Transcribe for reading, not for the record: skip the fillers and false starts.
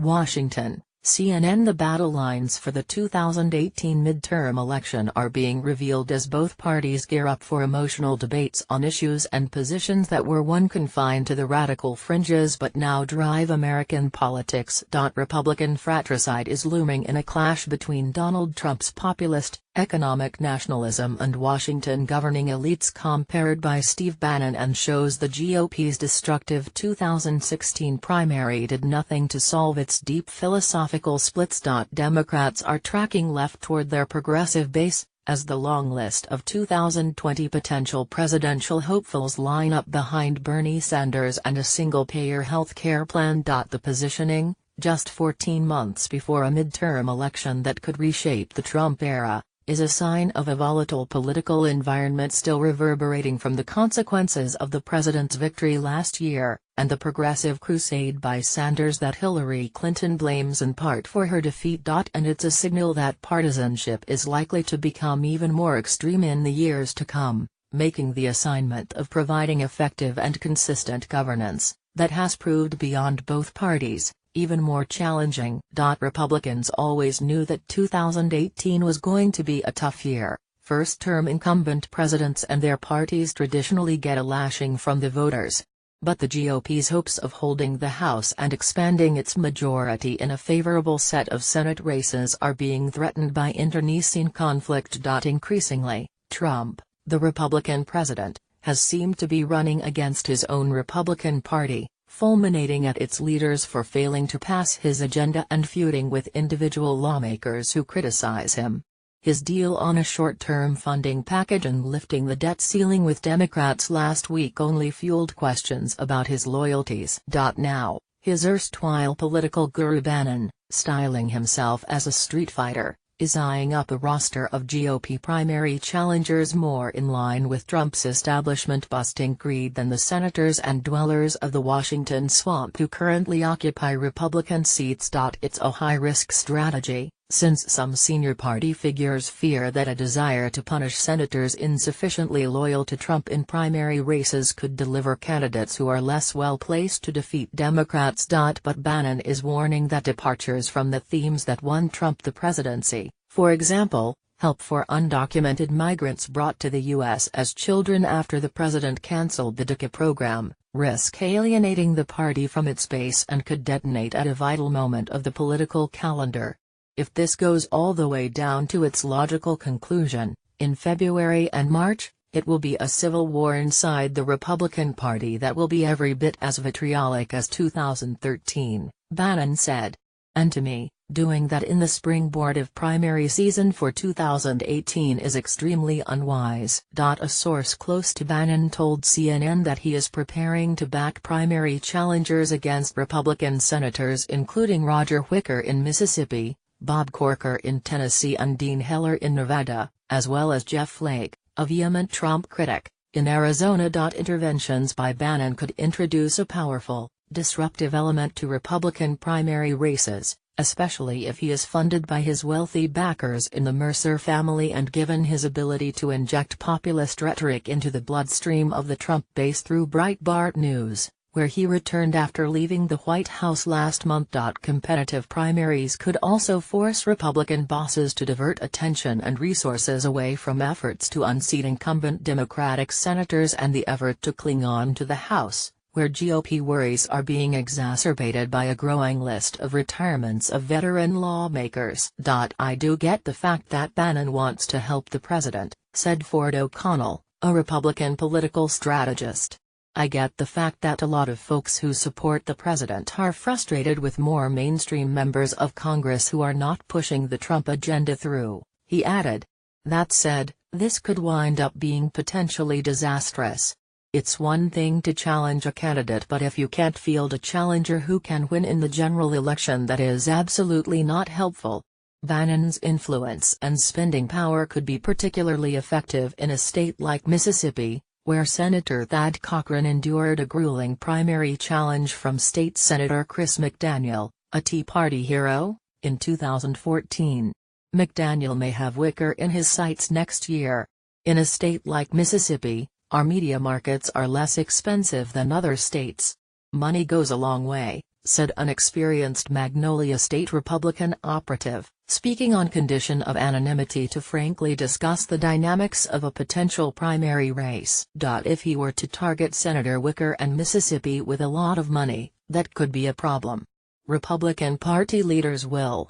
Washington, CNN. The battle lines for the 2018 midterm election are being revealed as both parties gear up for emotional debates on issues and positions that were once confined to the radical fringes but now drive American politics. Republican fratricide is looming in a clash between Donald Trump's populist, economic nationalism and Washington governing elites compared by Steve Bannon, and shows the GOP's destructive 2016 primary did nothing to solve its deep philosophical splits. Democrats are tracking left toward their progressive base, as the long list of 2020 potential presidential hopefuls line up behind Bernie Sanders and a single-payer health care plan. The positioning, just 14 months before a midterm election that could reshape the Trump era, is a sign of a volatile political environment still reverberating from the consequences of the president's victory last year, and the progressive crusade by Sanders that Hillary Clinton blames in part for her defeat. And it's a signal that partisanship is likely to become even more extreme in the years to come, making the assignment of providing effective and consistent governance, that has proved beyond both parties, even more challenging. Republicans always knew that 2018 was going to be a tough year. First-term incumbent presidents and their parties traditionally get a lashing from the voters. But the GOP's hopes of holding the House and expanding its majority in a favorable set of Senate races are being threatened by internecine conflict. Increasingly, Trump, the Republican president, has seemed to be running against his own Republican Party, fulminating at its leaders for failing to pass his agenda and feuding with individual lawmakers who criticize him. His deal on a short-term funding package and lifting the debt ceiling with Democrats last week only fueled questions about his loyalties. Now, his erstwhile political guru Bannon, styling himself as a street fighter, is eyeing up a roster of GOP primary challengers more in line with Trump's establishment-busting creed than the senators and dwellers of the Washington swamp who currently occupy Republican seats. It's a high-risk strategy, since some senior party figures fear that a desire to punish senators insufficiently loyal to Trump in primary races could deliver candidates who are less well-placed to defeat Democrats. But Bannon is warning that departures from the themes that won Trump the presidency, for example, help for undocumented migrants brought to the U.S. as children after the president canceled the DACA program, risk alienating the party from its base and could detonate at a vital moment of the political calendar. If this goes all the way down to its logical conclusion, in February and March, it will be a civil war inside the Republican Party that will be every bit as vitriolic as 2013, Bannon said. And to me, doing that in the springboard of primary season for 2018 is extremely unwise. A source close to Bannon told CNN that he is preparing to back primary challengers against Republican senators including Roger Wicker in Mississippi, Bob Corker in Tennessee and Dean Heller in Nevada, as well as Jeff Flake, a vehement Trump critic, in Arizona. Interventions by Bannon could introduce a powerful, disruptive element to Republican primary races, especially if he is funded by his wealthy backers in the Mercer family and given his ability to inject populist rhetoric into the bloodstream of the Trump base through Breitbart News, where he returned after leaving the White House last month. Competitive primaries could also force Republican bosses to divert attention and resources away from efforts to unseat incumbent Democratic senators and the effort to cling on to the House, where GOP worries are being exacerbated by a growing list of retirements of veteran lawmakers. I do get the fact that Bannon wants to help the president, said Ford O'Connell, a Republican political strategist. I get the fact that a lot of folks who support the president are frustrated with more mainstream members of Congress who are not pushing the Trump agenda through, he added. That said, this could wind up being potentially disastrous. It's one thing to challenge a candidate, but if you can't field a challenger who can win in the general election, that is absolutely not helpful. Bannon's influence and spending power could be particularly effective in a state like Mississippi, where Senator Thad Cochran endured a grueling primary challenge from State Senator Chris McDaniel, a Tea Party hero, in 2014. McDaniel may have Wicker in his sights next year. In a state like Mississippi, our media markets are less expensive than other states. Money goes a long way, said an experienced Magnolia State Republican operative, speaking on condition of anonymity to frankly discuss the dynamics of a potential primary race. If he were to target Senator Wicker and Mississippi with a lot of money, that could be a problem. Republican Party leaders will